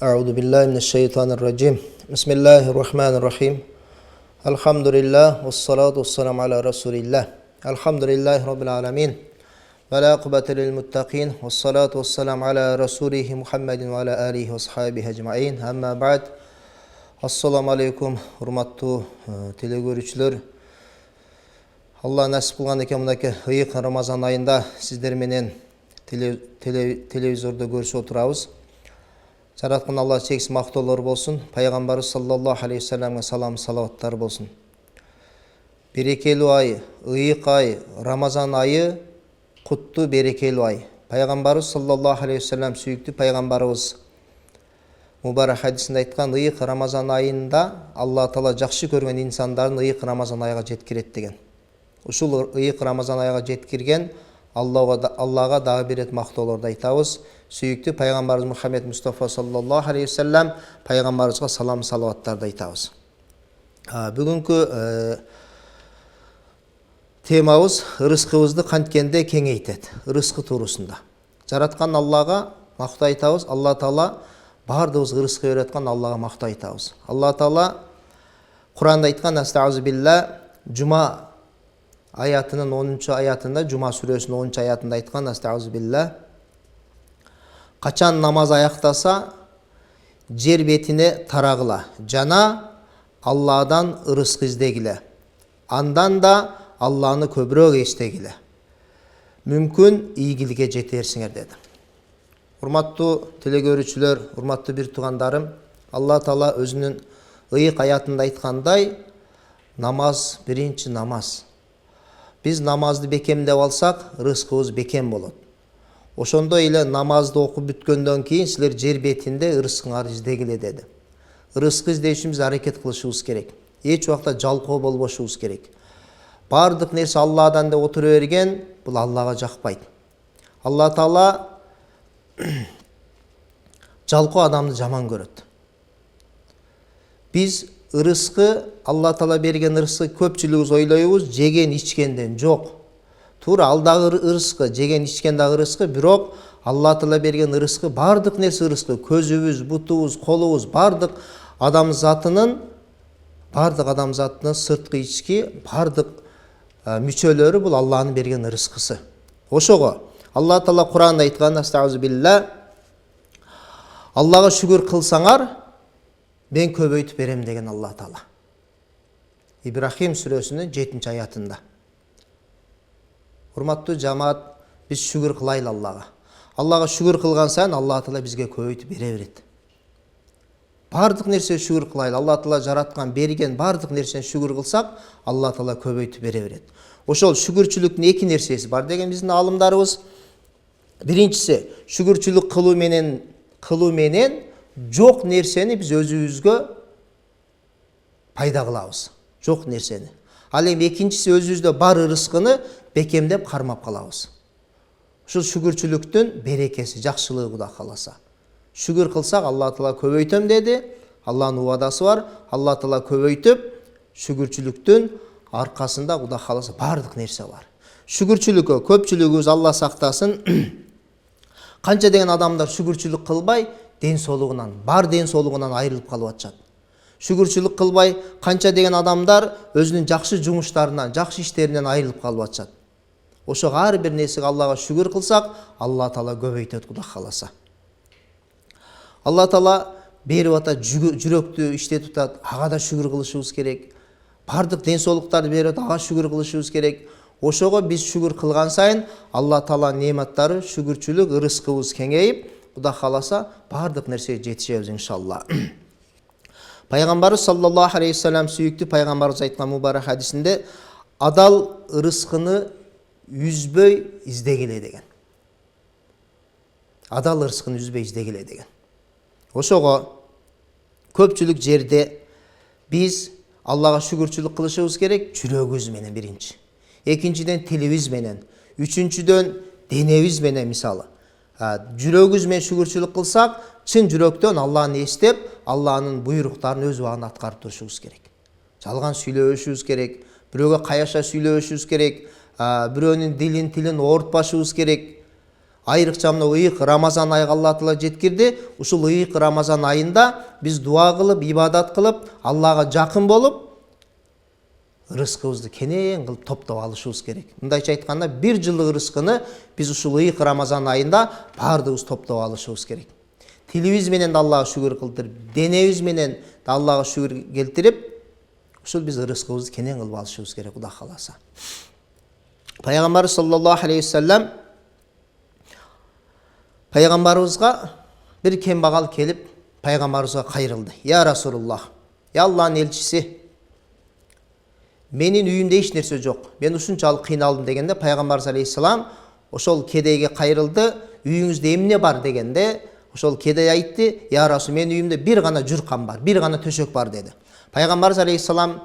أعوذ بالله من الشيطان الرجيم بسم الله الرحمن الرحيم الحمد لله والصلاة والسلام على رسول الله الحمد لله رب العالمين ولا عقبة للمتقين والصلاة والسلام على رسوله محمد وعلى آله وصحبه أجمعين أما بعد Assalamu alaikum, урматтуу телекөрүүчүлөр. Алла насип кылган экен мынакей ыйык Рамазан айында сиздер менен телевизордо көрүшүп отурабыз. Жараткан Алла чексиз мактоолор болсун. Пайгамбарыбыз саллаллаху алейхи вассаламга салам салаваттар болсун. Берекелүү ай, ыйык ай, Рамазан айы куттуу берекелүү ай. Пайгамбарыбыз саллаллаху алейхи вассалам сүйүктүү пайгамбарыбыз Мубарак хадисинде айткан ыйык Рамазан айында Алла Таала жакшы көргөн инсандарын ыйык Рамазан айга жеткирет деген. Ушул ыйык Рамазан айга жеткирген Аллага дагы бир рет мактоолорду айтабыз. Сүйүктүү пайгамбарыбыз Мухаммед Мустафа саллаллаху алейхи вассалам пайгамбарыбызга салам салаваттарды айтабыз. Бүгүнкү темабыз ырыскыбызды канткенде кеңейтет. Ырыскы туурусунда. Жараткан Аллага мактоо айтабыз. Алла Таала бардыбыз ырыскы бераткан Аллага мактоо айтабыз. Алла Таала Куранда айткан Астаузу билла Жума аятынын 10-чу аятында, Жума сүрөсүнүн 10-чу аятында айткан Астаузу билла качан намаз аяктаса жер бетине тарагыла жана Алладан ырыскы издегиле. Андан да Алланы көбүрөөк эстегиле. Мүмкүн ийгиликке жетерсиңер деди. Урматтуу телекөрүүчүлөр, урматтуу бир туугандарым, Алла Таала өзүнүн ыйык аятында айткандай, намаз биринчи намаз. Биз намазды бекемдеп алсак, ырыскыбыз бекем болот. Ошондой эле намазды окуп бүткөндөн кийин силер жер бетинде ырыскыңарды издегиле деди. Ырыскы издеш үчүн биз аракет кылышыбыз керек. Эч убакта жалкоо болбошубуз керек. Бардык нерсе Алладан деп отура берген, бул Аллага жакпайт. Алла Таала жалкоо адамды жаман көрөт. Биз ырыскы, Алла Таала берген ырыскы көпчүлүгүбүз ойлойбуз, жеген ичкенден жок. Туура, ал дагы ырыскы, жеген ичкен дагы ырыскы, бирок Алла Таала берген ырыскы, бардык нерсе ырыскы, көзүбүз, бутубуз, колубуз, бардык адам затынын сырткы ички, бардык мүчөлөрү бул Алланын берген ырыскысы. Ошого Алла Таала Куранда айткан Астаузу билла Аллага шүгүр кылсаңар, мен көбөйтүп берем деген Алла Таала. Ибрахим сүрөсүнүн 7-чи аятында. Урматтуу жамаат, биз шүгүр кылайлы Аллага. Аллага шүгүр кылган сайын Алла Таала бизге көбөйтүп бере берет. Бардык нерсе шүгүр кылайлы. Алла Таала жараткан, берген бардык нерсени шүгүр кылсак, Алла Таала көбөйтүп бере берет. Ошол шүгүрчүлүктүн эки нерсеси бар деген биздин алымдарыбыз. Биринчиси, шүгүрчүлүк кылуу менен жок нерсени биз өзүбүзгө пайда кылабыз. Жок нерсени. Ал эми экинчиси, өзүбүздө бар ырыскыны бекемдеп кармап калабыз. Ушул шүгүрчүлүктүн берекеси, жакшылыгы Кудай кааласа. Шүгүр кылсак Алла Таала көбөйтөм деди. Алланын убадасы бар. Алла Таала көбөйтүп, шүгүрчүлүктүн аркасында Кудай кааласа бардык нерсе бар. Шүгүрчүлүккө көпчүлүгүбүз Алла сактасын. Канча деген адамдар шүгүрчүлүк кылбай, ден соолугунан айрылып калып атышат. Шүгүрчүлүк кылбай, канча деген адамдар өзүнүн жакшы жумуштарынан, жакшы иштеринен айрылып калып атышат. Ошого ар бир нерсеге Аллага шүгүр кылсак, Алла Таала көбөйтөт Кудай кааласа. Алла Таала берип атат, жүрөктү иштетип атат, ага да шүгүр кылышыбыз керек. Бардык ден соолуктарды берип атат, ага шүгүр кылышыбыз керек. Ошого биз шүгүр кылган сайын Алла Таала нематтары, шүгүрчүлүк, ырыскыбыз кеңейип, Кудай кааласа бардык нерсеге жетишебиз иншалла. Пайгамбарыбыз саллаллаху алейхи вассалам сүйүктүү пайгамбарыбыз айткан мубарак хадисинде адал ырыскыны үзбөй издегиле деген. Адал ырыскыны үзбөй издегиле деген. Ошого көпчүлүк жерде биз Аллага шүгүрчүлүк кылышыбыз керек жүрөгүбүз менен биринчи. Экинчиден тилибиз менен, үчүнчүдөн денебиз менен мисалы. Жүрөгүбүз менен шүгүрчүлүк кылсак, чын жүрөктөн Алланы эстеп, Алланын буйруктарын өз убагында аткарып турушубуз керек. Жалган сүйлөбөшүбүз керек, бирөөгө каяша сүйлөбөшүбүз керек, бирөөнүн тилин оорутпашыбыз керек. Айрыкча мына ыйык Рамазан айга Алла Таала жеткирди. Ушул ыйык Рамазан айында биз дуа кылып, ибадат кылып, Аллага жакын болуп, рызкыбызды кенен кылып топтоп алышыбыз керек. Мындайча айтканда, бир жылдык рызкыны биз ушул ыйык Рамазан айында бардыгыбыз топтоп алышыбыз керек. Тилибиз менен да Аллага шүгүр кылдырып, денебиз менен да Аллага шүгүр келтирип, ушул биз рызкыбызды кенен кылып алышыбыз керек, Кудай кааласа. Пайгамбар саллаллаху алейхи вассалам пайгамбарыбызга бир кембагал келип, пайгамбарыбызга кайрылды. Я Расулуллах, я Аллахтын элчиси, менин үйүмдө эч нерсе жок. Мен ушунчалык кыйналдым дегенде, пайгамбарыбыз алейхиссалам ошол кедейге кайрылды. Үйүңүздө эмне бар дегенде, ошол кедей айтты: Я Расул, менин үйүмдө бир гана журкан бар, бир гана төшөк бар деди. Пайгамбарыбыз алейхиссалам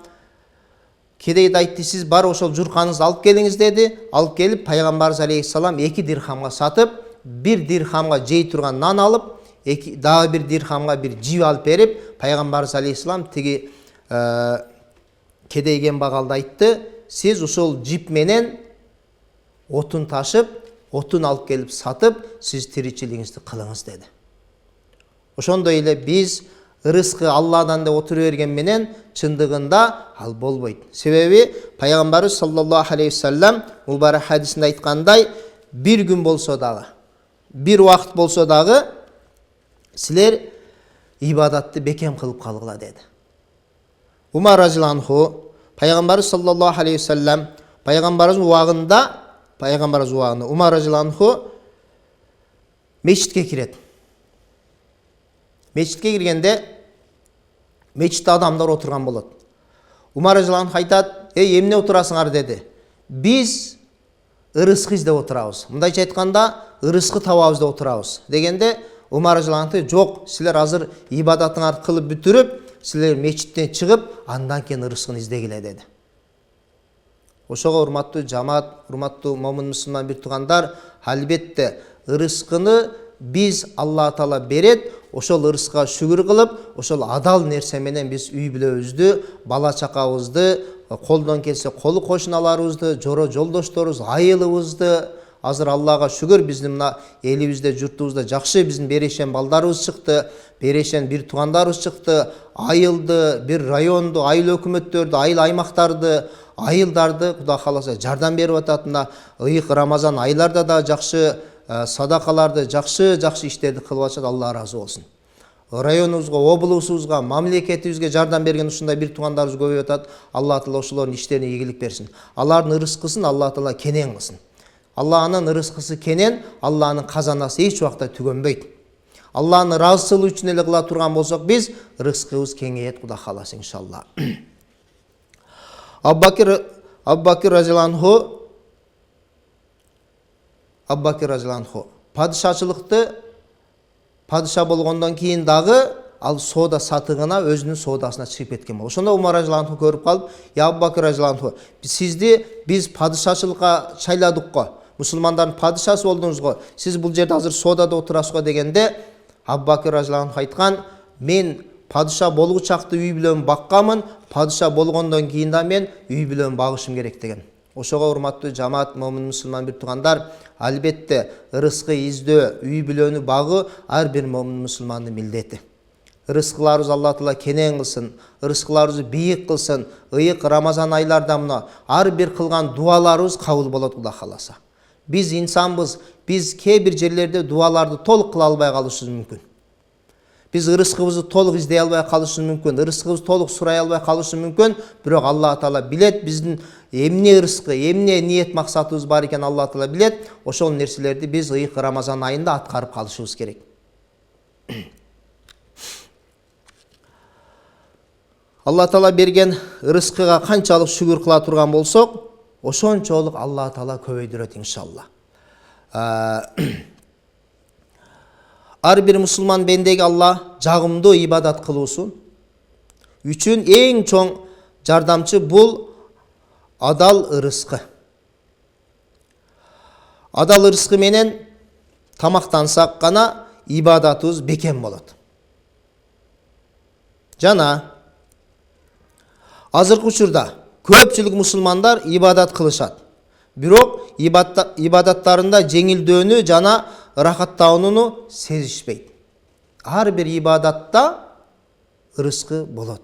кедейге айтты: сиз бар ошол журканыңызды алып келиңиз деди. Алып келип, пайгамбарыбыз алейхиссалам 2 дирхамга сатып, 1 дирхамга жей турган нан алып, дагы 1 дирхамга бир жип алып берип, пайгамбарыбыз алейхиссалам тиги кедей кембагалды айтты: сиз ушул жип менен отун ташып, отун алып келип сатып, сиз тиричилигиңизди кылыңыз деди. Ошондой эле биз рызкы Алладан деп отура берген менен чындыгында ал болбойт. Себеби пайгамбарыбыз саллаллаху алейхи вассалам мубарак хадисинде айткандай, бир күн болсо дагы, бир убакыт болсо дагы силер ибадатты бекем кылып калгыла деди. Умар разияллаху пайгамбарыбыз саллаллаху алейхи вассалам пайгамбарыбыздын убагында Умар разияллаху мечитке кирет. Мечитке киргенде мечитте адамдар отурган болот. Умар разияллаху айтат: эмне отурасыңар деди. Биз ырыскы издеп отурабыз. Мындайча айтканда, ырыскы табабыз деп отурабыз дегенде, Умар разияллаху: жок, силер азыр ибадатыңарды кылып бүтүрүп, силер мечиттен чыгып, андан кийин ырыскын издегиле деди. Ошого урматтуу жамаат, урматтуу момун мусулман бир туугандар, албетте ырыскыны биз Алла Таала берет, ошол ырыскыга шүгүр кылып, ошол адал нерсе менен биз үй бүлөбүздү, бала чакабызды, колдон келсе колу кошуналарыбызды, жоро жолдошторубуз, айылыбызды, азыр Аллага шүгүр биздин мына элибизде, журтубузда жакшы биздин берешен балдарыбыз чыкты, берешен бир туугандарыбыз чыкты, айылды, бир районду, айыл өкмөттөрдү, айыл аймактарды, айылдарды Кудай кааласа жардам берип атат. Мына ыйык Рамазан айларда да жакшы садакаларды, жакшы иштерди кылып атат. Алла ыраазы болсун. Районубузга, облусубузга, мамлекетибизге жардам берген ушундай бир туугандарыбыз көбөйүп атат. Алла Таала ошолордун иштерине ийгилик берсин. Алардын ырыскысын Алла Таала кенен кылсын. Алланын ырыскысы кенен, Алланын казанасы эч убакта түгөнбөйт. Алланын ыраазычылыгы үчүн эле кыла турган болсок, биз рызкыбыз кеңейет, Кудай кааласа иншалла. Абу Бакир разияллаху падышачылыкты падыша болгондон кийин дагы ал соода сатыгына өзүнүн соодасына чыгып кеткен болот. Ошондо Умар разияллаху көрүп калып: "Я Абу Бакир разияллаху, сизди биз падышачылыкка шайладык го. Мусулмандардын падышасы болдуңуз го. Сиз бул жерде азыр соодада отурасыз го" дегенде, Абу Бакир разияллаху айткан: "Мен падыша болгучакты үй бүлөмүн бакканмын, падыша болгондон кийин да мен үй бүлөмүн багышым керек" деген. Ошого урматтуу жамаат, момун мусулман бир туугандар, албетте ырыскы издөө, үй бүлөнү багуу ар бир момун мусулмандын милдети. Рызкыларыбыз Алла Таала кенен кылсын, рызкыларыбызды бийик кылсын. Ыйык Рамазан айларда мына ар бир кылган дуаларыбыз кабыл болот, Кудай кааласа. Биз инсанбыз, биз кээ бир жерлерде дуаларды толук кыла албай калышыбыз мүмкүн. Биз ырыскыбызды толук издей албай калышыбыз мүмкүн, ырыскыбызды толук сурай албай калышыбыз мүмкүн, бирок Алла Таала билет биздин эмне ырыскы, эмне ниет максатыбыз бар экен Алла Таала билет. Ошол нерселерди биз ыйык Рамазан айында аткарып калышыбыз керек. Алла Таала берген ырыскыга канчалык шүгүр кыла турган болсок, ошончолук Алла Таала көбөйдүрөт иншалла. Ар бир мусулман бендеги Алла жагымдуу ибадат кылуусун үчүн эң чоң жардамчы бул адал ырыскы. Адал ырыскы менен тамактансак гана ибадатыбыз бекем болот. Жана азыркы учурда көпчүлүк мусулмандар ибадат кылышат. бирок ибадаттарында жеңилдөөнү жана ырахаттанууну сезишпейт. Ар бир ибадатта ырыскы болот.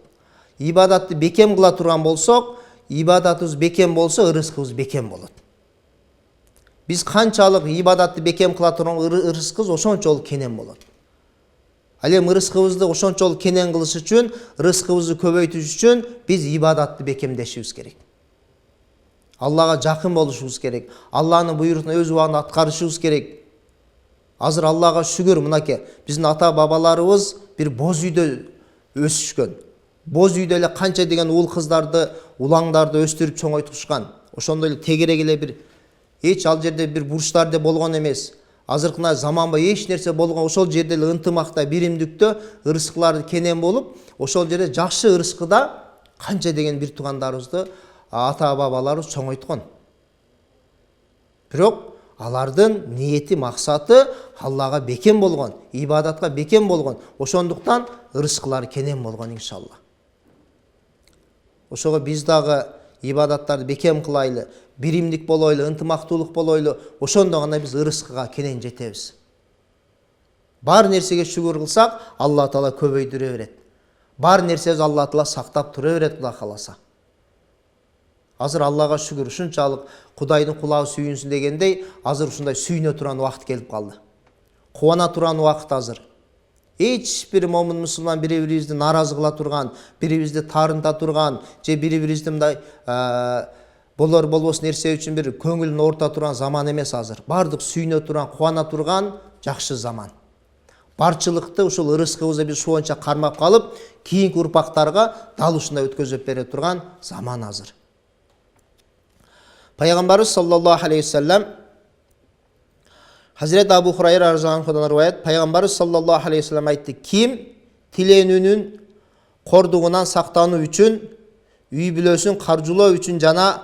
Ибадатты бекем кыла турган болсок, ибадатыбыз бекем болсо, ырыскыбыз бекем болот. Биз канчалык ибадатты бекем кыла турган ырыскыбыз ошончолук кенен болот. Ал эми ырыскыбызды ошончолук кенен кылыш үчүн, ырыскыбызды көбөйтүш үчүн биз ибадатты бекемдешибиз керек. Аллага жакын болушубуз керек. Алланын буйрутун өз убагында аткарышыбыз керек. Азыр Аллага шүгүр, мынакей, биздин ата бабаларыбыз бир боз үйдө өсүшкөн. Боз үйдө эле канча деген уул кыздарды, улаңдарды өстүрүп чоңойтушкан. Ошондой эле тегерек эле бир эч ал жерде бир бурчтар деп болгон эмес. Азыркына заманба эч нерсе болгон, ошол жерде эле ынтымакта, биримдиктө ырыскылар кенен болуп, ошол жерде жакшы ырыскыда канча деген бир туугандарыбызды ата бабаларыбыз чоңойткон. Бирок алардын ниети, максаты Аллага бекем болгон, ибадатка бекем болгон. Ошондуктан ырыскылар кенен болгон иншалла. Ошого биз дагы ибадаттарды бекем кылайлы, биримдик болойлу, ынтымактуулук болойлу. Ошондо гана биз ырыскыга кенен жетебиз. Бар нерсеге шүгүр кылсак, Алла Таала көбөйдүрө берет. Бар нерсебиз Алла Таала сактап тура берет, Кудай кааласа. Азыр Аллага шүгүр, ушунчалык Кудайдын кулагы сүйүнсүн дегендей, азыр ушундай сүйүнө турган убакыт келип калды. Кубана турган убакыт азыр. Эч бир момун мусулман бири-бирибизди наразы кыла турган, бири-бирибизди тарынта турган, же бири-бирибизди мындай болор болбос нерсе үчүн бир көңүлүн орта турган заман эмес азыр. Бардык сүйүнө турган, кубана турган жакшы заман. Барчылыкты ушул ырыскыбызды биз ушунча кармап калып, кийинки урпактарга дал ушундай өткөзүп бере турган заман азыр. Пайгамбарыбыз саллаллаху алейхи вассалам, Hazreti Abu Hurayra radhiyallahu rivayet, Пайгамбарыбыз саллаллаху алейхи вассалам айтты: ким тиленүүнүн кордугунан сактануу үчүн, үй бүлөсүн каржылоо үчүн жана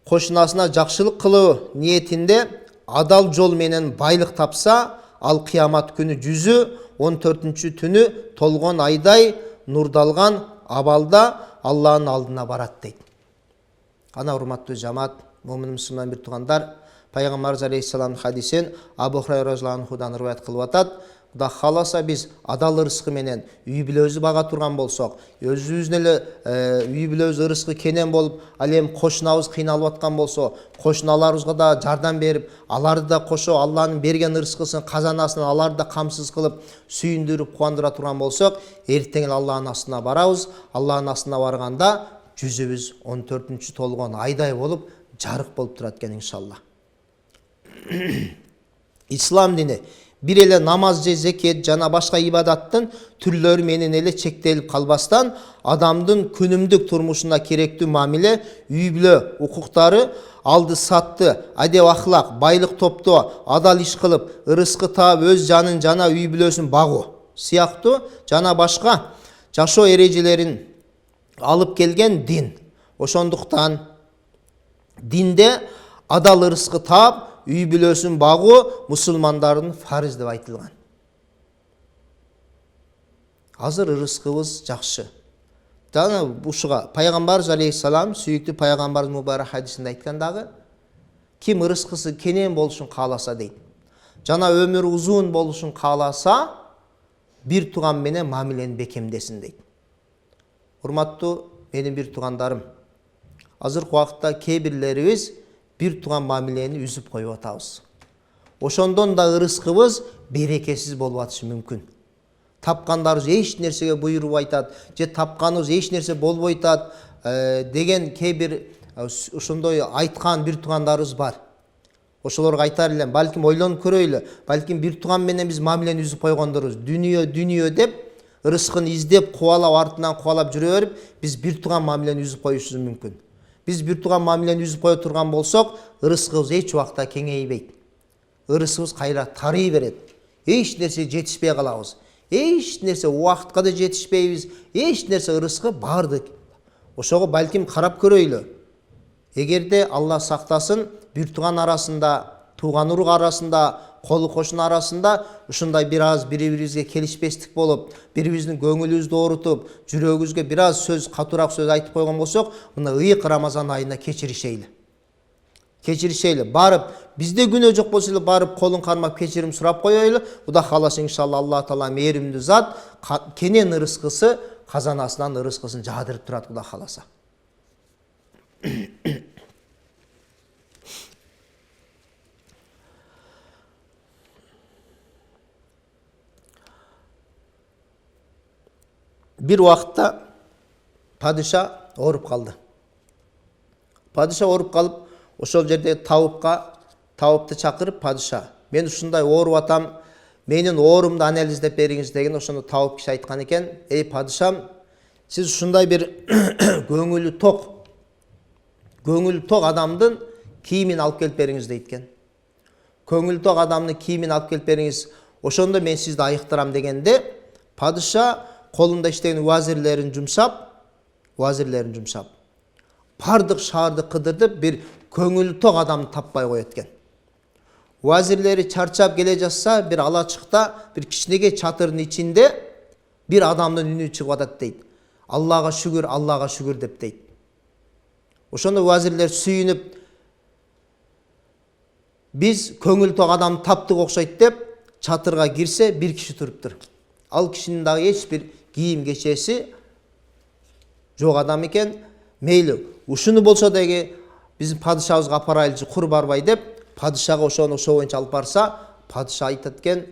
кошунасына жакшылык кылуу ниетинде адал жол менен байлык тапса, ал кыямат күнү 114 түнү толгон айдай нурдалган абалда Алланын алдына барат дейт. Ана урматтуу жамаат, момун мусулман бир туугандар, Пайгамбарыбыз алейхиссаламдын хадисин Абу Хурайра радхiyallahu риваят кылып атат. Кудай кааласа биз адал ырыскы менен үй бүлөбүздү бага турган болсок, өзүбүздүн эле үй бүлөбүз ырыскы кенен болуп, ал эми кошунабыз кыйналып аткан болсо, кошуналарыбызга да жардам берип, аларды да кошо Алланын берген ырыскысын, казанасынан аларды да камсыз кылып, сүйүндүрүп, кубандыра турган болсок, эртең эле Алланын астына барабыз. Алланын астына барганда жүзүбүз 14 толгон айдай болуп, жарык болуп турат экен иншалла. Ислам дини бир эле намаз же зекет жана башка ибадаттын түрлөрү менен эле чектелип калбастан, адамдын күнүмдүк турмушуна керектүү мамиле, үй бүлө укуктары, алды сатты, адеп ахлак, байлык топтоо, адал иш кылып, ырыскы таап, өз жанын жана үй бүлөсүн багуу сыяктуу жана башка жашоо эрежелерин алып келген дин. Ошондуктан динде адал ырыскы таап, үй бүлөсүн багуу мусулмандардын фарыз деп айтылган. Азыр ырыскыбыз жакшы. Жана ушуга Пайгамбарыбыз алейхиссалам, сүйүктүү Пайгамбарыбыз мубарак хадисинде айткандагы, ким ырыскысы кенен болушун кааласа дейт, жана өмүрү узун болушун кааласа, бир тууган менен мамилени бекемдесин дейт. Урматтуу менин бир туугандарым, азыркы убакытта кээ бирлерибиз бир тууган мамилени үзүп коюп атабыз. Ошондон да ырыскыбыз берекесиз болуп атышы мүмкүн. Тапкандарыбыз эч нерсеге буйруп айтат, же тапканыбыз эч нерсе болбой атат деген кээ бир ошондой айткан бир туугандарыбыз бар. Ошолорго айтар элем, балким ойлонуп көрөйлү, балким бир тууган менен биз мамилени үзүп койгондорбуз. Дүнүйө деп ырыскын издеп, кубалап, артынан кубалап жүрө берип, биз бир тууган мамилени үзүп коюшубуз мүмкүн. Биз бир тууган мамилени үзүп кое турган болсок, ырыскыбыз эч убакта кеңейбейт. Ырыскыбыз кайра тарый берет. Эч нерсе жетишпей калабыз. Эч нерсе убакытка да жетишпейбиз. Эч нерсе ырыскы бардык. Ошого балким карап көрөйлү. Эгерде Алла сактасын, бир тууган арасында, тууган урук арасында, колу кошун арасында ушундай бир аз бири-бирибизге келишпестик болуп, бири-бирибиздин көңүлүбүздү оорутуп, жүрөгүбүзгө бир аз сөз, катуураак сөз айтып койгон болсок, мына ыйык Рамазан айына кечиришейли. Кечиришели, барып, бизде күнөө жок болсо эле барып колун кармап кечирим сурап коелу. Кудай кааласа иншалла Алла таала мээримдүү зат, кенен ырыскысы казанасынан ырыскысын жаадырып турат Кудай кааласа. Bir убакытта падыша ооруп калды. Падыша ооруп калып, ошол жерде табыпты чакырып, падыша, мен ушундай ооруп атам, менин оорумду анализдеп бериңиз деген ошону табып киши айткан экен. Эй падышам, сиз ушундай бир көңүлү ток адамдын кийимин алып келип бериңиз дейт экен. Көңүлү ток адамдын кийимин алып келип бериңиз, ошондо мен сизди айыктырам дегенде, падыша колунда иштеген вазирлерин жумшап, бардык шаарды кыдырдып, бир көңүлү ток адамды таппай коет экен. Вазирлери чарчап келе жатса, бир алачыкта, бир кичинекей чатырдын ичинде бир адамдын үнү чыгып атат дейт. Аллага шүгүр деп дейт. Ошондо вазирлер сүйүнүп, биз көңүл ток адамды таптык окшойт деп чатырга кирсе, бир киши туруптур. Ал кишинин дагы эч бир кийим кечеси жок адам экен. Мейли, ушуну болсо деги биздин падышабызга апарайлычы, кур барбай деп, падышага ошону ошо боюнча алып барса, падыша айтат экен,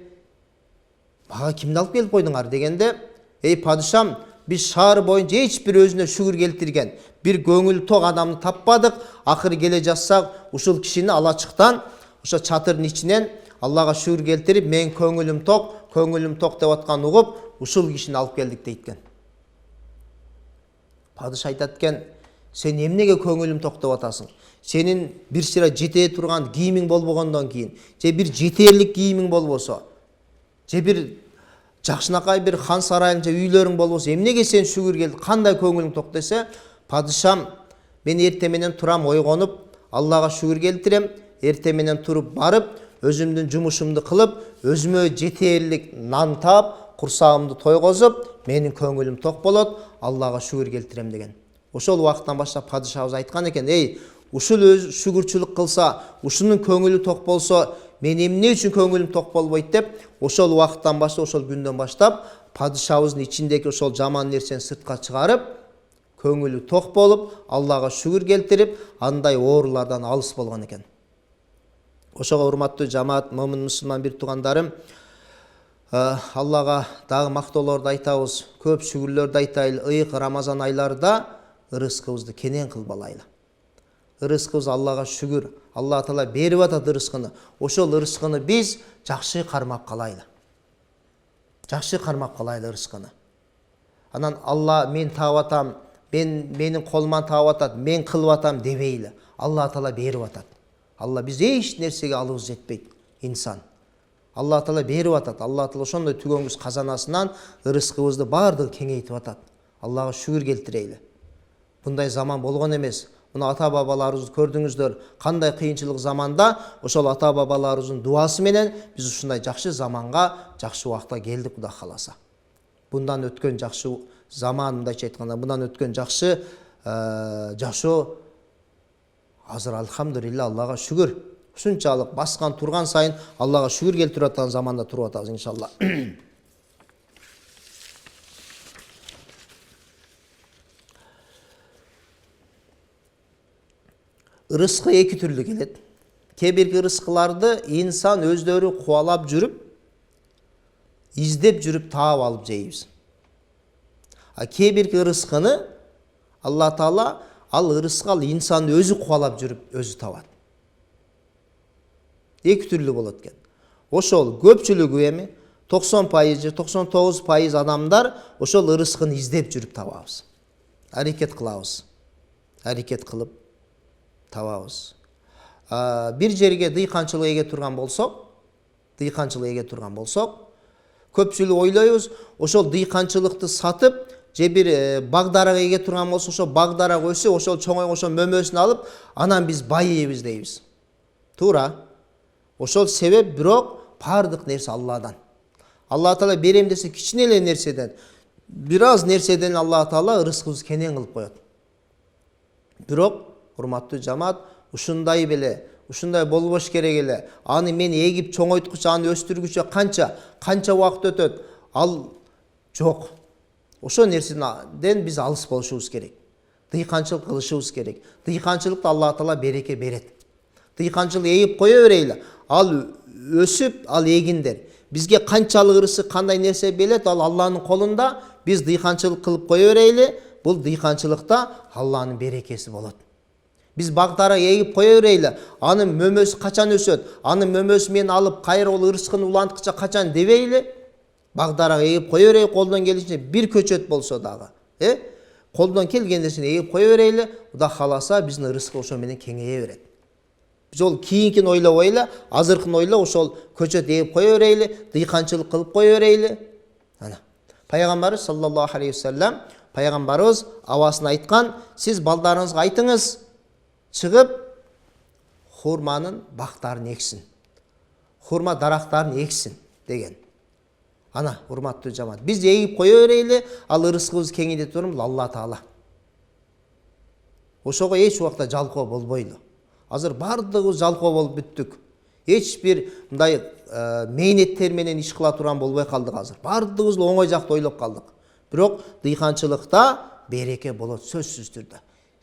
мага кимди алып келип койдуңар дегенде, эй падышам, биз шаар боюнча эч бир өзүнө шүгүр келтирген бир көңүл ток адамды таппадык, акыры келе жатсак, ушул кишини алачыктан, ошо чатырдын ичинен Аллага шүгүр келтирип, мен көңүлүм ток деп аткан угуп, ушул кишини алып келдик дейт экен. Падыша айтат экен, сен эмнеге көңүлүм ток деп атасың? Сенин бир сыра жете турган кийимиң болбогондон кийин, же бир жетерлик кийимиң болбосо, же бир жакшынакай бир хан сарайынча үйлөрүң болбосо, эмнеге сен шүгүр келди? Кандай көңүлүң ток десе, падышам, мен эртең менен турам, ойгонуп, Аллага шүгүр келтирем, эртең менен туруп барып, өзүмдүн жумушумду кылып, өзүмө жетерлик нан таап, курсагымды тойгозуп, менин көңүлүм ток болот, Аллага шүгүр келтирем деген. Ошол убакыттан баштап падышабыз айткан экен, эй, ушул өз шүгүрчүлүк кылса, ушунун көңүлү ток болсо, мен эмне үчүн көңүлүм ток болбойт деп, ошол убакыттан баштап, ошол күндөн баштап, падышабыздын ичиндеги ошол жаман нерсени сыртка чыгарып, көңүлү ток болуп, Аллага шүгүр келтирип, андай оорулардан алыс болгон экен. Ошого урматтуу жамаат, момун мусулман бир туугандарым, Аллага дагы мактоолорду айтабыз, көп шүгүрлөрдү айтайлы. Ыйык Рамазан айларында ырыскыбызды кенен кылбалайлы. Ырыскыбыз Аллага шүгүр, Алла таала берип атат ырыскыны. Ошол ырыскыны биз жакшы кармап калайлы. Ырыскыны. Анан Алла мен таап атам, менин колуман таап атат, мен кылып атам дебейли. Алла таала берип атат. Алла биз эч нерсеге алыбыз жетпейт, инсан. Алла таала берип атат. Алла таала ошондой түгөнгүс казанасынан ырыскыбызды бардыгы кеңейтип атат. Аллага шүгүр келтирейли. Мындай заман болгон эмес. Мына ата бабаларыбызды көрдүңүздөр, кандай кыйынчылык заманда ошол ата бабаларыбыздын дуасы менен биз ушундай жакшы заманга, жакшы убакытка келдик Кудай кааласа. Bundan өткөн жакшы заман, мындайча айтканда, bundan өткөн жакшы жашоо азыр алхамдулилла, Аллага шүгүр. Ушунчалык баскан турган сайын Аллага шүгүр келтирип аткан заманда туруп атабыз иншалла. Ырыскы эки түрлүү келет. Кээ бирки ырыскыларды инсан өздөрү кубалап жүрүп, издеп жүрүп таап алып жейбиз. Кээ бирки ырыскыны Алла таала ал ырыскы ал инсан өзү кубалап жүрүп өзү табат. Эки түрлүү болот экен. Ошол көпчүлүгү эми 90% же 99% адамдар ошол ырыскыны издеп жүрүп табабыз. Аракет кылабыз. Аракет кылып табабыз. Бир жерге дыйканчылык эге турган болсок, көпчүлүк ойлойбуз, ошол дыйканчылыкты сатып, же бир багдарак эге турган болсо, ошол багдарак өсө, ошол чоңойгон ошол мөмөсүн алып, анан биз байыйбыз дейбиз. Туура. Ошол себеп, бирок бардык нерсе Алладан. Алла таала берем десе кичине эле нерседен, бир аз нерседен Алла таала ырыскыбызды кенен кылып коет. Бирок урматтуу жамаат, ушундай беле, ушундай болбош керек эле, аны мен эгип чоңойткучу, аны өстүргүчө канча убакыт өтөт, ал жок. Ошо нерседен биз алыс болушубуз керек. Дыйканчылык кылышыбыз керек. Дыйканчылыкта Алла Таала береке берет. Дыйканчылык эгип кое берели, ал өсүп, ал эгиндер. Бизге канчалык ырысык, кандай нерсе белет, ал Алланын колунда. Биз дыйканчылык кылып кое берели, бул дыйканчылыкта Алланын берекеси болот. Биз бак-дарак эгип кое берели, анын мөмөсү качан өсөт, анын мөмөсү мен алып кайра ол ырыскыны уланткыча качан дебейли. Бак-дарак эгип кое берели, колдон келишинче бир көчөт болсо дагы. Колдон келген нерсени эгип кое берели, Кудай кааласа биздин ырыскы ошо менен кеңейе берет. Биз ол кийинкини ойлобой эле, азыркын ойлоп ошол көчөт эгип кое берели, дыйканчылык кылып кое берели. Ана. Пайгамбарыбыз саллаллаху алейхи вассалам, пайгамбарыбыз абасына айткан, сиз балдарыңызга айтыңыз, чыгып хурманын бактарын эксин. Хурма дарактарын эксин деген. Ана, урматтуу жамаат, биз эгип кое берели, ал ырыскыбыз кеңейте турган бул Алла Таала. Ошого эч убакта жалкоо болбойлу. Азыр бардыгыбыз жалкоо болуп бүттүк. Эч бир мындай мээнеттер менен иш кыла турган болбой калдык азыр. Бардыгыбыз оңой жакты ойлоп калдык. Бирок дыйканчылыкта береке болот сөзсүз түрдө.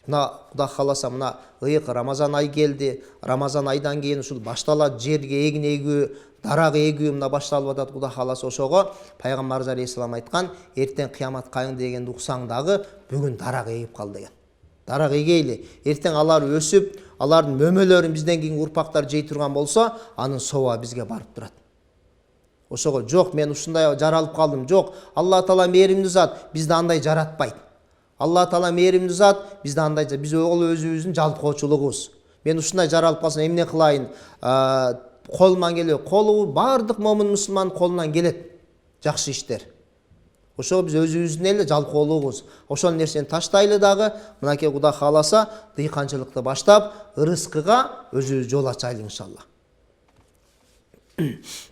Мына Кудай кааласа мына ыйык Рамазан ай келди. Рамазан айдан кийин ушул башталат, жерге эгин эгүү, дарак эгүү мына башталып атат. Кудай кааласа ошого пайгамбарыбыз алейхиссалам айткан, эртең кыямат кайын дегенди уксаң дагы бүгүн дарак эгип кал деген. Дарак эгейли, эртең алар өсүп, алардын мөмөлөрүн бизден кийинки урпактар жей турган болсо, анын собабы бизге барып турат. Ошого жок, мен ушундай жаралып калдым. Жок, Алла Таала мээримдүү зат, бизди андай жаратпайт. Алла Таала мээримдүү зат, бизди андай, биз ол өзүбүздүн жалкоочулугубуз. Мен ушундай жаралып калсам эмне кылайын? Колуман келет. Колу бардык момун мусулман колунан келет жакшы иштер. Ошого биз өзүбүздүн эле жалкоолугубуз. Ошол нерсени таштайлы дагы, мынакей Кудай кааласа, дыйканчылыкты баштап, ырыскыга өзүбүз жол ачайлы иншалла.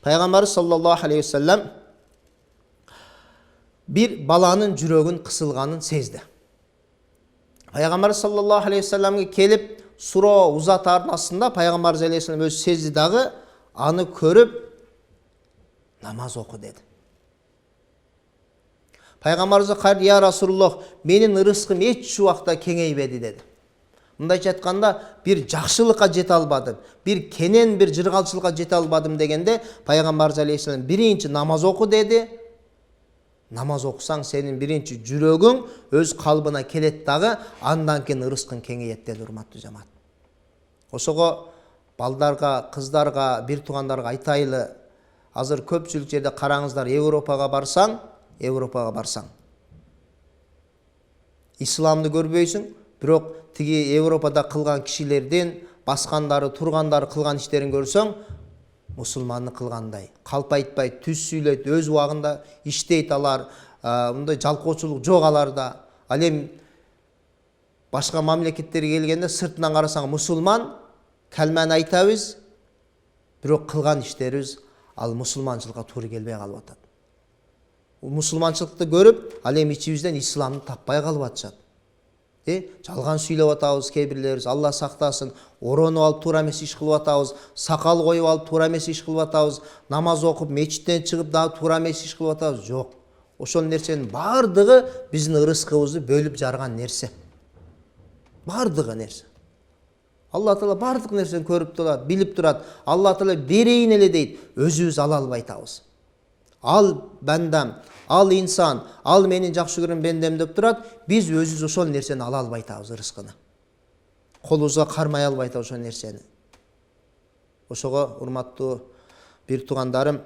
Пайгамбарыбыз саллаллаху алейхи вассалам бир баланын жүрөгүн кысылганын сезди. Пайгамбарыбыз саллаллаху алейхи вассаламга келип суроо узатардын астында пайгамбарыбыз алейхиссалам өзү сезди дагы, аны көрүп намаз оку деди. Пайгамбарыбызга кайрылып, я Расулуллах, менин ырыскым эч убакта кеңейбеди деди. Мындайча айтканда, бир жакшылыкка жете албадым, бир кенен бир жыргалчылыкка жете албадым дегенде, пайгамбарыбыз алейхиссалам биринчи намаз оку деди. Намаз окусаң сенин биринчи жүрөгүң өз калбына келет дагы, андан кийин ырыскың кеңейет деди, урматтуу жамаат. Ошого балдарга, кыздарга, бир туугандарга айтайлы, азыр көпчүлүк жерде караңыздар, Европага барсаң, исламды көрбөйсүң, бирок тиги Европада кылган кишилердин, баскандары, тургандары кылган иштерин көрсөң, мусулманны кылгандай. Калп айтпайт, түз сүйлөйт, өз убагында иштейт алар, мындай жалкоочулук жок аларда. Ал эми башка мамлекеттерге келгенде сыртынан карасаң мусулман, калманы айтабыз, бирок кылган иштерибиз ал мусулманчылыкка туура келбей калып атат. Мусулманчылыкты көрүп, ал эми ичибизден исламды таппай калып атышат. Жалган сүйлөп атабыз кээ бирлерибиз, Алла сактасын, оронуп алып туура эмес иш кылып атабыз, сакал коюп алып туура эмес иш кылып атабыз, намаз окуп мечиттен чыгып дагы туура эмес иш кылып атабыз. Жок. Ошол нерсенин бардыгы биздин ырыскыбызды бөлүп жарган нерсе. Бардыгы нерсе. Алла Таала бардык нерсени көрүп турат, билип турат. Алла Таала берейин эле дейт, өзүбүз ала албай атабыз. Ал бандам, ал инсан, ал менин жакшы көргөн бендем деп турат, биз өзүбүз ошол нерсени ала албай атабыз, ырыскыны. Колубузга кармай албай атабыз ошол нерсени. Ошого урматтуу бир туугандарым,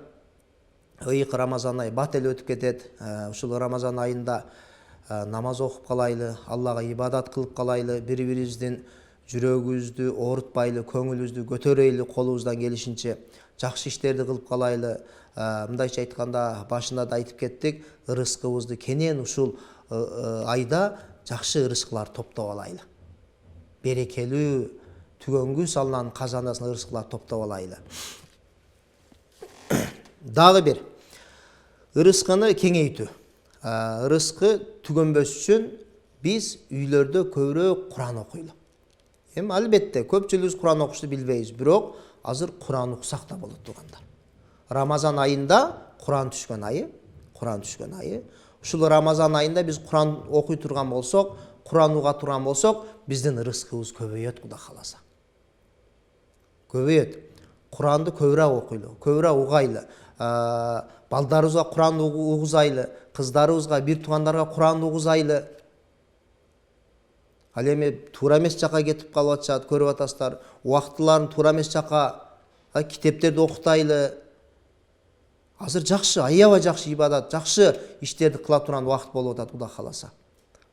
ыйык Рамазан айы бат эле өтүп кетет. Ушул Рамазан айында намаз окуп калайлы, Аллага ибадат кылып калайлы, бири-бирибиздин жүрөгүбүздү оорутпайлы, көңүлүбүздү көтөрөйлү, колубуздан келишинче жакшы иштерди кылып калайлы. Мындайча айтканда, башында да айтып кеттик, ырыскыбызды кенен ушул айда жакшы ырыскылар топтоп алайлы. Берекелүү, түгөнгү салынан казанасын ырыскылар топтоп алайлы. Дагы бир ырыскыны кеңейтүү. Ырыскы түгөнбөс үчүн биз үйлөрдө көбүрөөк Куран окуйлу. Эми албетте көпчүлүгүбүз Куран окушду билбейбиз, бирок азыр Куран уксак да болот туугандар. Рамазан айында Куран түшкөн айы. Ушул Рамазан айында биз Куран окуй турган болсок, Куран уга турган болсок, биздин рызкыбыз көбөйөт Кудай кааласа. Көбөйөт. Куранды көбүрөөк окуйлу, көбүрөөк угайлы. Балдарыбызга Куран угузайлы, кыздарыбызга, бир туугандарга Куран угузайлы. Ал эми туура эмес жака кетип калып атышат, көрүп атасыздар. Убактыларын туура эмес жака, китептерди окутайлы. Азыр жакшы, аябай жакшы ибадат, жакшы иштерди кыла турган убакыт болуп атат Кудай кааласа.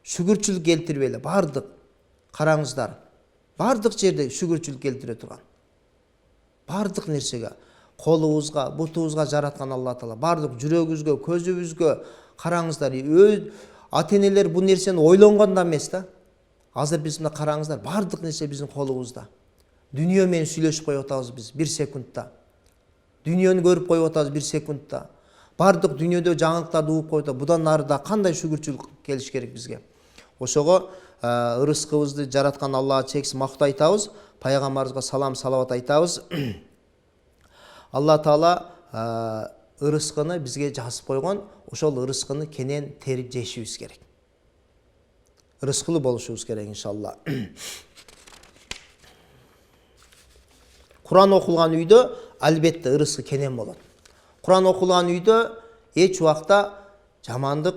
Шүгүрчүлүк келтирбейли, бардык караңыздар. Бардык жерде шүгүрчүлүк келтире турган. Бардык нерсеге, колубузга, бутубузга жараткан Алла Таала, бардык жүрөгүбүзгө, көзүбүзгө караңыздар. Ата-энелер бул нерсени ойлонгон да эмес да. Азыр биз мына караңыздар, бардык нерсе биздин колубузда. Дүйнө менен сүйлөшүп коюп атабыз биз бир секундта. Дүйнөнү көрүп коюп атабыз бир секундта. Бардык дүйнөдө жаңылыктарды угуп коюп атабыз. Будан нарыда кандай шүгүрчүлүк келиш керек бизге? Ошого рызкыбызды жараткан Аллага чексиз мактоо айтабыз, пайгамбарыбызга салам салават айтабыз. Алла Таала рызкыны бизге жазып койгон, ошол рызкыны кенен терип жешибиз керек. Рызкылуу болушубуз керек иншалла. Куран окулган үйдө албетте рызкы кенен болот. Куран окулган үйдө эч убакта жамандык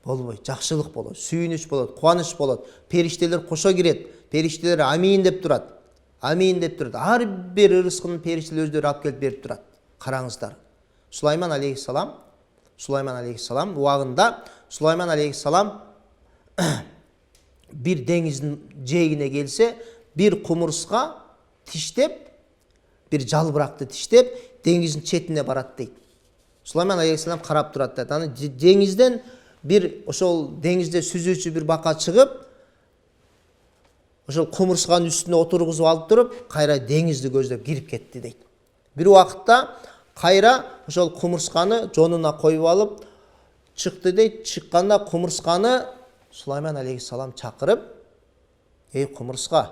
болбойт, жакшылык болот, сүйүнүч болот, кубаныч болот. Периштелер кошо кирет, периштелер амин деп турат. Амин деп турат. Ар бир рызкынын периштелер өздөрү алып келип берип турат. Караңыздар. Сулайман алейхиссалам убагында Сулайман алейхиссалам bir dengizin жээгине келсе, bir кумурска тиштеп, bir жалбыракты тиштеп, деңиздин четине барат дейт. Сулайман алейхиссалам карап турат дейт. Аны деңизден bir ошол деңизде сүзүүчү bir бака чыгып, ошол кумурсканын үстүнө отургузуп алып туруп, кайра деңизди көздөп кирип кетти дейт. Bir убакытта кайра ошол кумурсканы жонуна коюп алып чыкты дейт. Чыкканда кумурсканы Сулайман алейхиссалам чакырып, "Эй кумурска,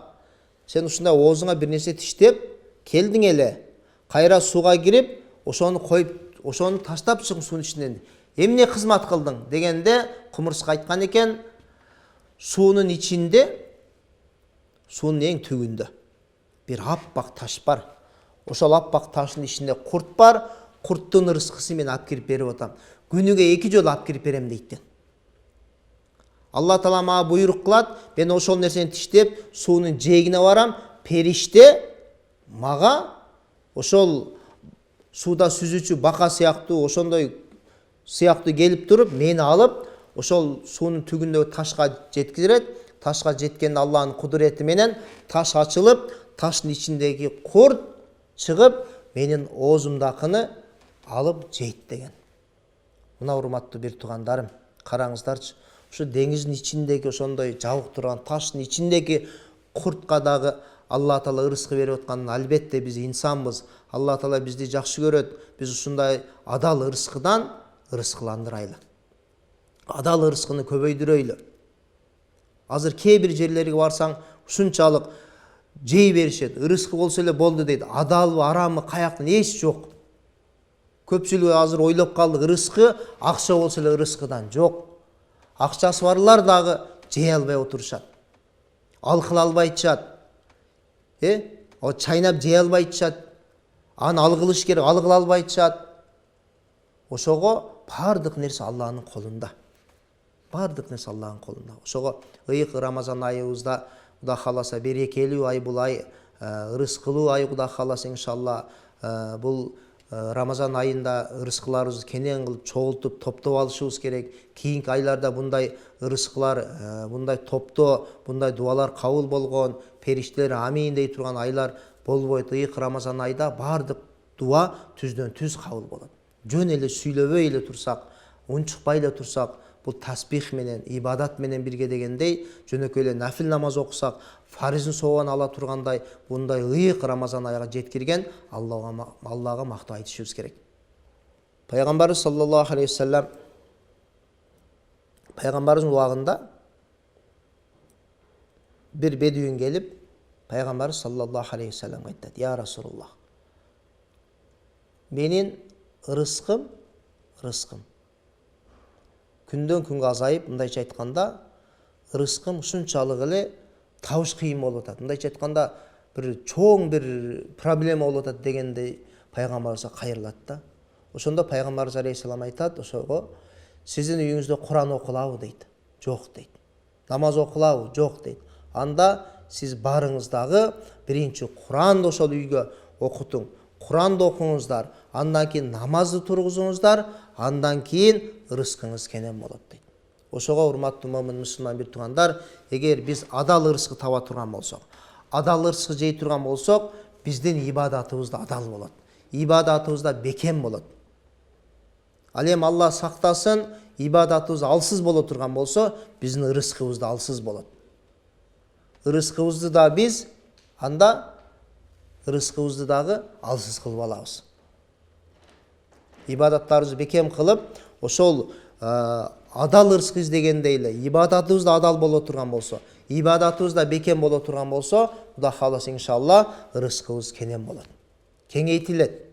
сен ушундай оозуңа бир нерсе тиштеп келдиң эле. Кайра сууга кирип, ошону коюп, ошону таштап чыгың суунун ичинен. Эмне кызмат кылдың?" дегенде кумурска айткан экен, суунун ичинде, суунун эң түбүндө бир аппак таш бар. Ошол аппак таштын ичинде курт бар. Курттун рызкысын мен алып кирип берип атам. Күнүгө 2 жолу алып кирип берем дейт. Алла Таала мага буйрук кылат, мен ошол нерсени тиштеп, суунун жээгине барам, периште мага ошол сууда сүзүүчү бака сыяктуу, ошондой сыяктуу келип туруп, мени алып, ошол суунун түгүндөгү ташка жеткирет. Ташка жеткенде Алланын кудурети менен таш ачылып, таштын ичиндеги курт чыгып, менин оозумдакыны алып жейт деген. Мына урматтуу бир туугандарым, караңыздарчы. Ошо деңиздин ичиндеги ошондой жабык турган таштын ичиндеги куртка дагы Алла Таала рызкы берип атканын албетте биз инсанбыз. Алла Таала бизди жакшы көрөт. Биз ушундай адал рызкыдан рызкыландырайлы. Адал рызкыны көбөйдүрөйлү. Азыр кээ бир жерлерге барсаң, ушунчалык жей беришет. Рызкы болсо эле болду дейт. Адалбы, арамы, каяктан эч жок. Көпчүлүгү азыр ойлоп калдык, рызкы акча болсо эле рызкыдан жок. Акчасы барлар дагы жей албай отурушат. Алкыла албай ичат. Чайнап жей албай ичат. Аны алгылыш керек, алгыла албай ичат. Ошого бардык нерсе Алланын колунда. Бардык нерсе Алланын колунда. Ошого ыйык Рамазан айыбызда Кудай кааласа берекелүү ай, бул ай рызкылуу ай Кудай кааласа иншалла. Бул Рамазан айында рызкыларыбызды кенен кылып чогултуп, топтоп алышыбыз керек. Кийинки айларда bunday рызкылар, bunday топтоо, bunday дуалар кабыл болгон, периштелер амин дей турган айлар болбойт. Ыйык Рамазан айда бардык дуа түздөн түз кабыл болот. Жөн эле сүйлөбөй эле турсак, унчукпай эле турсак, бул тасбих менен, ибадат менен бирге дегендей, жөнөкөй эле нафил намаз окусак, фаризин соогон ала тургандай, bunday ыйык Рамазан айга жеткирген Аллага мактоо айтышыбыз керек. Пайгамбарыбыз саллаллаху алейхи вассалам пайгамбарыбыздын убагында бир бедуин келип, Пайғамбарымыз саллаллаху алейхи вассаламға айтады: "Я Расулуллах, менің рызқым күнден күнге азайып, мындайша айтқанда, рызқым ушунчалык эле табыш кыйын болуп атат. Мындайша айтканда, bir чоң bir проблема болуп атат" дегенде пайгамбарыбызга кайрылат да. Ошондо пайгамбарыбыз алейхиссалам айтат ошого: "Сиздин үйүңүздө Куран окулабы?" дейт. "Жок" дейт. "Намаз окулабы?" "Жок" дейт. "Анда сиз барыңыз дагы биринчи Куранды ошол үйгө окутуң. Куранды окуңуздар, андан кийин намазды тургузуңуздар, андан кийин рызкыңыз кенен болот" дейт. Ошого урматтуу момун мусулман бир туугандар, эгер биз адал рызкы таба турган болсок, адал рызкы жей турган болсок, биздин ибадатыбыз да адал болот. Ибадатыбыз да бекем болот. Ал эми Алла сактасын, ибадатыбыз алсыз боло турган болсо, биздин рызкыбыз да алсыз болот. Рызкыбызды да биз анда рызкыбызды дагы алсыз кылып алабыз. Ибадаттарыбызды бекем кылып, ошол адал рызкы издегендей эле ибадатыбыз да адал боло турган болсо, ибадатыбыз да бекем боло турган болсо, Кудай кааласа иншалла рызкыбыз кенен болот. Кеңейтилет.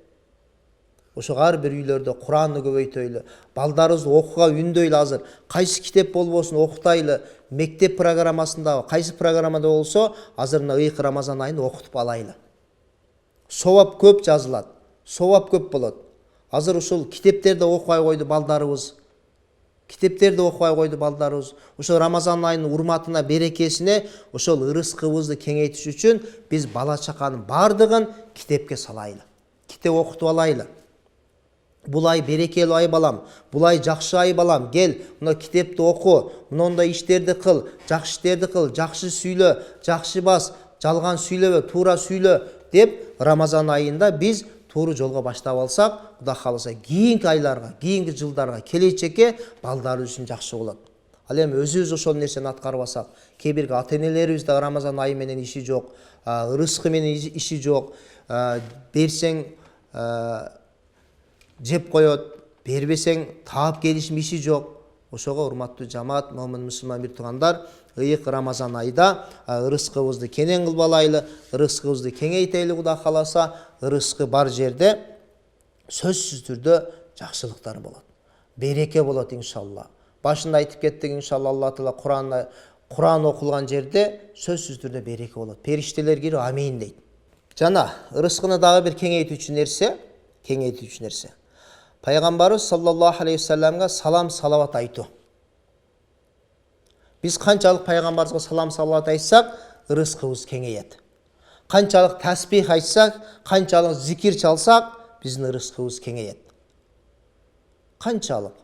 Ошо ар бир үйлөрдө Куранды көбөйтөйлү, балдарыбызды окууга үндөйлү азыр. Кайсы китеп болбосун окутайлы, мектеп программасында, кайсы программада болсо, азыр мына ыйык Рамазан айында окутуп алайлы. Совап көп жазылат, совап көп болот. Азыр ушул китептерди окубай койду балдарыбыз. Китептерди окубай койду балдарыбыз. Ошол Рамазан айынын урматына, берекесине ошол рызкыбызды кеңейтиш үчүн биз бала чаканын бардыгын китепке салайлы. Китеп окутуп алайлы. Бул ай берекелүү ай балам, бул ай жакшы ай балам, кел, мына китепти оку, мындай иштерди кыл, жакшы иштерди кыл, жакшы сүйлө, жакшы бас, жалган сүйлөбө, туура сүйлө деп Рамазан айында биз тууру жолго баштап алсак, Кудай кааласа кийинки айларга, кийинки жылдарга, келечекке балдарыбыз үчүн жакшы болот. Ал эми өзүбүз ошол нерсени аткарбасак, кээ бир ата-энелерибиз да Рамазан айы менен иши жок, рызкы менен иши жок, берсең жеп коет, бербесең таап келишим иши жок. Ошого урматтуу жамаат, момун мусулман бир туугандар, ыйык Рамазан айда рызкыбызды кенен кылып алайлы, рызкыбызды кеңейтели Кудай кааласа, рызкы бар жерде сөзсүз түрдө жакшылыктар болот. Береке болот иншалла. Башында айтып кеттик иншалла Алла Таала Куран окулган жерде сөзсүз түрдө береке болот. Периштелер кирип амин дейт. Жана рызкыны дагы бир кеңейтүүчү нерсе. Пайгамбарыбыз саллаллаху алейхи вассаламга салам салават айтуу. Биз канчалык пайгамбарыбызга салам салават айтсак, рызкыбыз кеңейет. Канчалык тасбих айтсак, канчалык зикир чалсак, биздин рызкыбыз кеңейет. Канчалык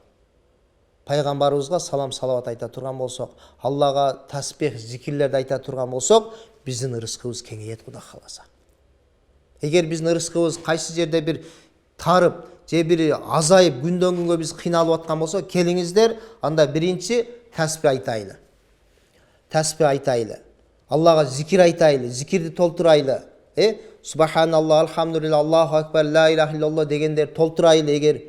пайгамбарыбызга салам салават айта турган болсок, Аллага тасбих, зикирлерди айта турган болсок, биздин рызкыбыз кеңейет Кудай кааласа. Эгер биздин рызкыбыз кайсы жерде бир тарып, же бир азайып, күндөн күнгө биз кыйналып аткан болсо, келиңиздер, анда биринчи тасбих айтайлы. Тасбих айтайлы. Аллага зикир айтайлы, зикирди толтурайлы. Субханаллах, алхамдулилlah, Аллаху акбар, ла илаха иллаллах дегендер толтурайлы. Эгер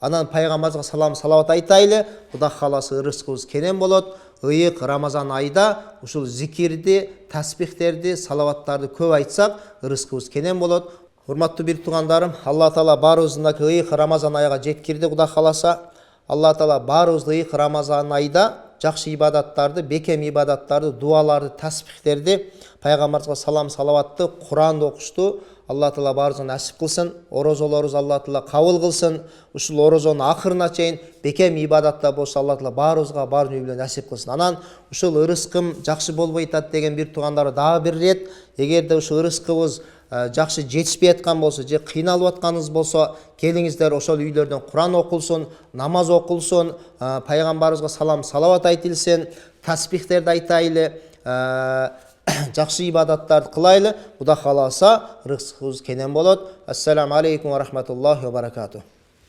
анан пайгамбарыбызга салам салават айтайлы, Кудай кааласа рызкыбыз кенен болот. Ыйык Рамазан айда ушул зикирди, тасбихтерди, салаваттарды көп айтсак, рызкыбыз кенен болот. Урматтуу бир туугандарым, Алла Таала баарыбыздын ыйык Рамазан айга жеткирди Кудай кааласа. Алла Таала баарыбызды ыйык Рамазан айда жакшы ибадаттарды, бекем ибадаттарды, дуаларды, тасбихтерди, пайгамбарыбызга салам салаватты, Куранды окушту Алла Таала баарыбызга насип кылсын. Орозолорубуз Алла Таала кабыл кылсын. Ушул орозонун акырына чейин бекем ибадатта болсо Алла Таала баарыбызга бар жөнү менен насип кылсын. Анан ушул рызкым жакшы болбой атат деген бир туугандар дагы бир рет, эгерде ушул рызкыбыз жакшы жетишпей аткан болсо, же кыйналып атканыңыз болсо, келиңиздер ошол үйлөрдөн Куран окулсун, намаз окулсун, пайгамбарыбызга салам салават айтылсын, тасбихтерди айтайлы, жакшы ибадаттарды кылайлы. Кудай кааласа рызкыбыз кенен болот. Ассаламу алейкум ва рахматуллахи ва баракатух.